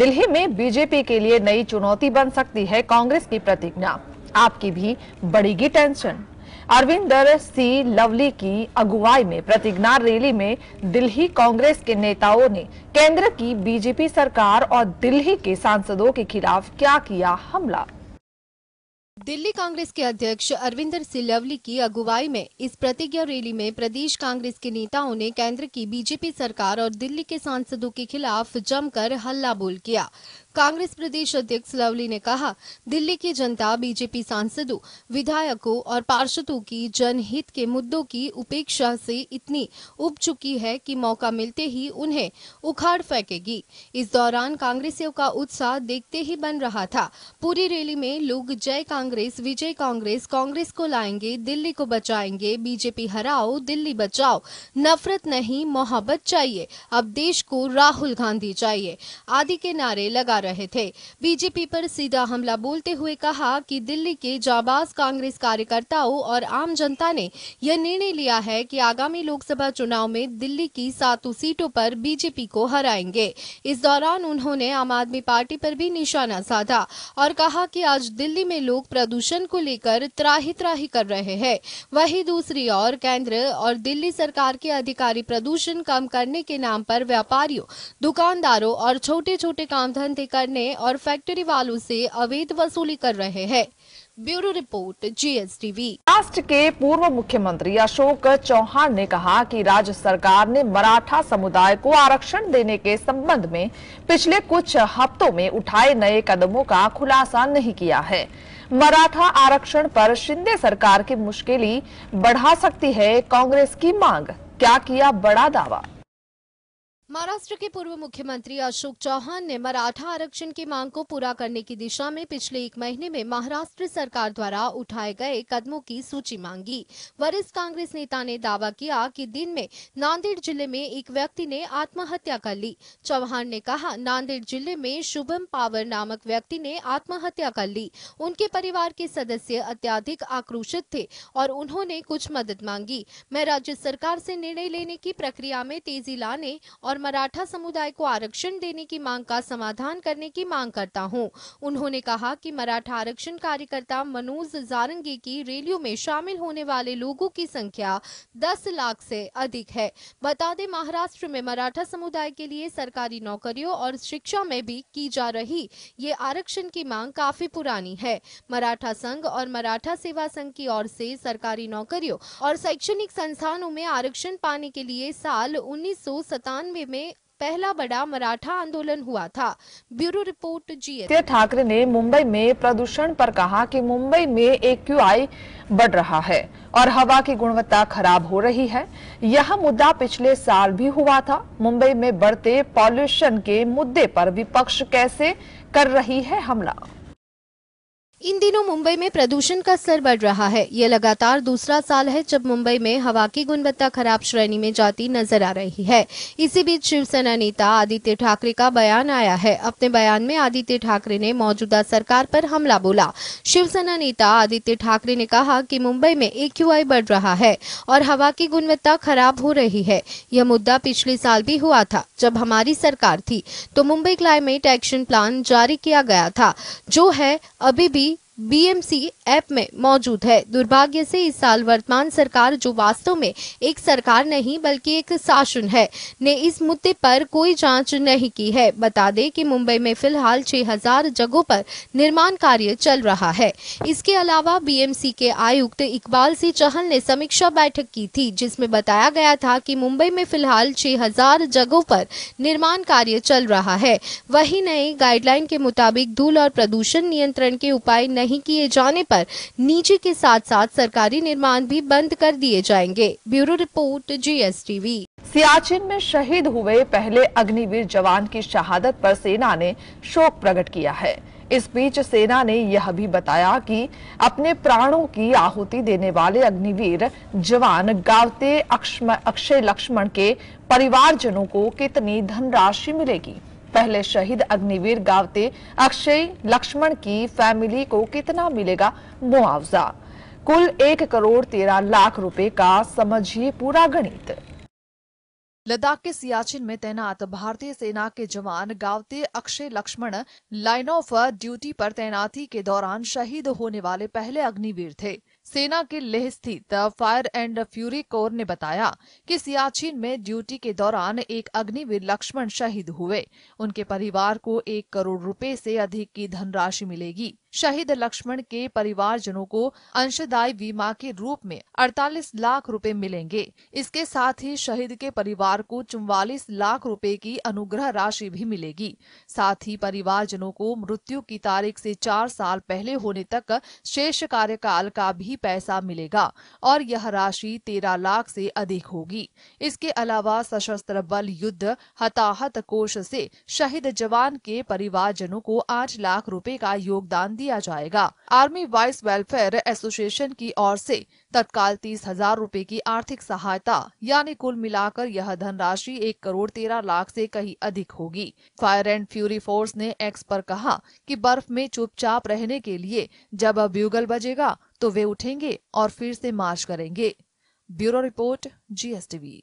दिल्ली में बीजेपी के लिए नई चुनौती बन सकती है कांग्रेस की प्रतिज्ञा। आपकी भी बढ़ेगी टेंशन। अरविंदर सिंह लवली की अगुवाई में प्रतिज्ञा रैली में दिल्ली कांग्रेस के नेताओं ने केंद्र की बीजेपी सरकार और दिल्ली के सांसदों के खिलाफ क्या किया हमला। दिल्ली कांग्रेस के अध्यक्ष अरविंदर सिंह लवली की अगुवाई में इस प्रतिज्ञा रैली में प्रदेश कांग्रेस के नेताओं ने केंद्र की बीजेपी सरकार और दिल्ली के सांसदों के खिलाफ जमकर हल्ला बोल किया। कांग्रेस प्रदेश अध्यक्ष लवली ने कहा, दिल्ली की जनता बीजेपी सांसदों, विधायकों और पार्षदों की जनहित के मुद्दों की उपेक्षा से इतनी उब चुकी है कि मौका मिलते ही उन्हें उखाड़ फेंकेगी। इस दौरान कांग्रेसियों का उत्साह देखते ही बन रहा था। पूरी रैली में लोग जय कांग्रेस, विजय कांग्रेस, कांग्रेस को लाएंगे, दिल्ली को बचाएंगे, बीजेपी हराओ, दिल्ली बचाओ, नफरत नहीं मोहब्बत चाहिए, अब देश को राहुल गांधी चाहिए आदि के नारे लगा रहे थे। बीजेपी पर सीधा हमला बोलते हुए कहा कि दिल्ली के जाबाज कांग्रेस कार्यकर्ताओं और आम जनता ने यह निर्णय लिया है कि आगामी लोकसभा चुनाव में दिल्ली की 7 सीटों पर बीजेपी को हराएंगे। इस दौरान उन्होंने आम आदमी पार्टी पर भी निशाना साधा और कहा कि आज दिल्ली में लोग प्रदूषण को लेकर त्राही त्राही कर रहे हैं, वहीं दूसरी ओर केंद्र और दिल्ली सरकार के अधिकारी प्रदूषण कम करने के नाम पर व्यापारियों, दुकानदारों और छोटे छोटे काम धंधे करने और फैक्ट्री वालों से अवैध वसूली कर रहे हैं। Bureau report, GSTV। महाराष्ट्र के पूर्व मुख्यमंत्री अशोक चौहान ने कहा कि राज्य सरकार ने मराठा समुदाय को आरक्षण देने के संबंध में पिछले कुछ हफ्तों में उठाए नए कदमों का खुलासा नहीं किया है। मराठा आरक्षण पर शिंदे सरकार की मुश्किल बढ़ा सकती है कांग्रेस की मांग। क्या किया बड़ा दावा। महाराष्ट्र के पूर्व मुख्यमंत्री अशोक चौहान ने मराठा आरक्षण की मांग को पूरा करने की दिशा में पिछले 1 महीने में महाराष्ट्र सरकार द्वारा उठाए गए कदमों की सूची मांगी। वरिष्ठ कांग्रेस नेता ने दावा किया कि दिन में नांदेड़ जिले में एक व्यक्ति ने आत्महत्या कर ली। चौहान ने कहा, नांदेड़ जिले में शुभम पावर नामक व्यक्ति ने आत्महत्या कर ली। उनके परिवार के सदस्य अत्यधिक आक्रोशित थे और उन्होंने कुछ मदद मांगी। मैं राज्य सरकार से निर्णय लेने की प्रक्रिया में तेजी लाने और मराठा समुदाय को आरक्षण देने की मांग का समाधान करने की मांग करता हूं। उन्होंने कहा कि मराठा आरक्षण कार्यकर्ता मनोज जारंगी की रैलियों में शामिल होने वाले लोगों की संख्या 10 लाख से अधिक है। बता दें, महाराष्ट्र में मराठा समुदाय के लिए सरकारी नौकरियों और शिक्षा में भी की जा रही ये आरक्षण की मांग काफी पुरानी है। मराठा संघ और मराठा सेवा संघ की ओर से सरकारी नौकरियों और शैक्षणिक संस्थानों में आरक्षण पाने के लिए साल 1997 में पहला बड़ा मराठा आंदोलन हुआ था। Bureau report, GSTV। ठाकरे ने मुंबई में प्रदूषण पर कहा कि मुंबई में AQI बढ़ रहा है और हवा की गुणवत्ता खराब हो रही है। यह मुद्दा पिछले साल भी हुआ था। मुंबई में बढ़ते पॉल्यूशन के मुद्दे पर विपक्ष कैसे कर रही है हमला। इन दिनों मुंबई में प्रदूषण का स्तर बढ़ रहा है। ये लगातार दूसरा साल है जब मुंबई में हवा की गुणवत्ता खराब श्रेणी में जाती नजर आ रही है। इसी बीच शिवसेना नेता आदित्य ठाकरे का बयान आया है। अपने बयान में आदित्य ठाकरे ने मौजूदा सरकार पर हमला बोला। शिवसेना नेता आदित्य ठाकरे ने कहा कि मुंबई में AQI बढ़ रहा है और हवा की गुणवत्ता खराब हो रही है। यह मुद्दा पिछले साल भी हुआ था जब हमारी सरकार थी, तो मुंबई क्लाइमेट एक्शन प्लान जारी किया गया था, जो है अभी भी BMC ऐप में मौजूद है। दुर्भाग्य से इस साल वर्तमान सरकार, जो वास्तव में एक सरकार नहीं बल्कि एक शासन है, ने इस मुद्दे पर कोई जांच नहीं की है। बता दें कि मुंबई में फिलहाल 6000 जगहों पर निर्माण कार्य चल रहा है। इसके अलावा BMC के आयुक्त इकबाल सिंह चहल ने समीक्षा बैठक की थी, जिसमें बताया गया था कि मुंबई में फिलहाल 6000 जगहों पर निर्माण कार्य चल रहा है। वही नए गाइडलाइन के मुताबिक धूल और प्रदूषण नियंत्रण के उपाय नहीं किए जाने पर निजी के साथ साथ सरकारी निर्माण भी बंद कर दिए जाएंगे। Bureau report, GSTV। सियाचिन में शहीद हुए पहले अग्निवीर जवान की शहादत पर सेना ने शोक प्रकट किया है। इस बीच सेना ने यह भी बताया कि अपने प्राणों की आहुति देने वाले अग्निवीर जवान गावते अक्षय लक्ष्मण के परिवारजनों को कितनी धनराशि मिलेगी। पहले शहीद अग्निवीर गावते अक्षय लक्ष्मण की फैमिली को कितना मिलेगा मुआवजा। कुल 1 करोड़ 13 लाख रुपए का समझिए पूरा गणित। लद्दाख के सियाचिन में तैनात भारतीय सेना के जवान Gawate Akshay Laxman line of duty पर तैनाती के दौरान शहीद होने वाले पहले अग्निवीर थे। सेना के लेह स्थित फायर एंड फ्यूरी कोर ने बताया कि सियाचिन में ड्यूटी के दौरान एक अग्निवीर लक्ष्मण शहीद हुए। उनके परिवार को 1 करोड़ रुपए से अधिक की धनराशि मिलेगी। शहीद लक्ष्मण के परिवारजनों को अंशदायी बीमा के रूप में 48 लाख रुपए मिलेंगे। इसके साथ ही शहीद के परिवार को 44 लाख रुपए की अनुग्रह राशि भी मिलेगी। साथ ही परिवारजनों को मृत्यु की तारीख से 4 साल पहले होने तक शेष कार्यकाल का भी पैसा मिलेगा और यह राशि 13 लाख से अधिक होगी। इसके अलावा सशस्त्र बल युद्ध हताहत कोष से शहीद जवान के परिवारजनों को 8 लाख रुपए का योगदान दिया जाएगा। आर्मी वाइस वेलफेयर एसोसिएशन की ओर से तत्काल 30,000 रुपए की आर्थिक सहायता यानी कुल मिलाकर यह धनराशि 1 करोड़ 13 लाख से कहीं अधिक होगी। फायर एंड फ्यूरी फोर्स ने एक्स पर कहा कि बर्फ में चुपचाप रहने के लिए जब ब्यूगल बजेगा तो वे उठेंगे और फिर से मार्च करेंगे। Bureau report, GSTV।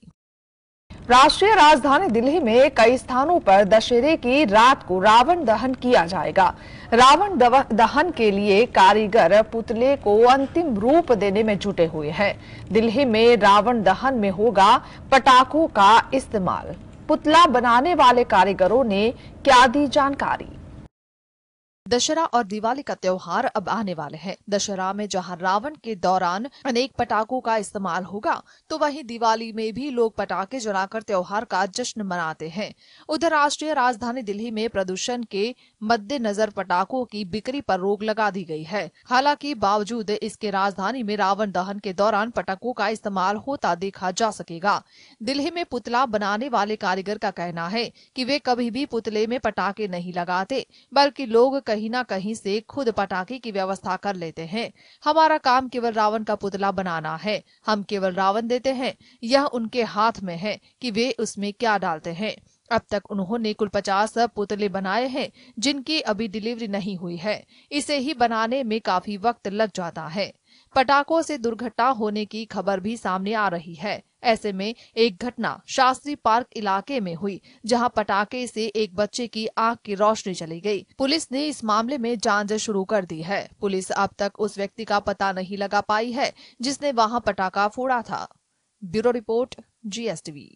राष्ट्रीय राजधानी दिल्ली में कई स्थानों पर दशहरे की रात को रावण दहन किया जाएगा। रावण दहन के लिए कारीगर पुतले को अंतिम रूप देने में जुटे हुए हैं। दिल्ली में रावण दहन में होगा पटाखों का इस्तेमाल। पुतला बनाने वाले कारीगरों ने क्या दी जानकारी। दशहरा और दिवाली का त्योहार अब आने वाले हैं। दशहरा में जहां रावण के दौरान अनेक पटाखों का इस्तेमाल होगा, तो वहीं दिवाली में भी लोग पटाखे जलाकर त्योहार का जश्न मनाते हैं। उधर राष्ट्रीय राजधानी दिल्ली में प्रदूषण के मद्देनजर पटाखों की बिक्री पर रोक लगा दी गई है। हालांकि बावजूद इसके राजधानी में रावण दहन के दौरान पटाखों का इस्तेमाल होता देखा जा सकेगा। दिल्ली में पुतला बनाने वाले कारीगर का कहना है कि वे कभी भी पुतले में पटाखे नहीं लगाते, बल्कि लोग कहीं न कहीं से खुद पटाखे की व्यवस्था कर लेते हैं। हमारा काम केवल रावण का पुतला बनाना है, हम केवल रावण देते हैं, यह उनके हाथ में है कि वे उसमें क्या डालते हैं। अब तक उन्होंने कुल 50 पुतले बनाए हैं, जिनकी अभी डिलीवरी नहीं हुई है। इसे ही बनाने में काफी वक्त लग जाता है। पटाखों से दुर्घटना होने की खबर भी सामने आ रही है। ऐसे में एक घटना शास्त्री पार्क इलाके में हुई, जहां पटाखे से एक बच्चे की आंख की रोशनी चली गई। पुलिस ने इस मामले में जांच शुरू कर दी है। पुलिस अब तक उस व्यक्ति का पता नहीं लगा पाई है जिसने वहां पटाखा फोड़ा था। Bureau report, GSTV।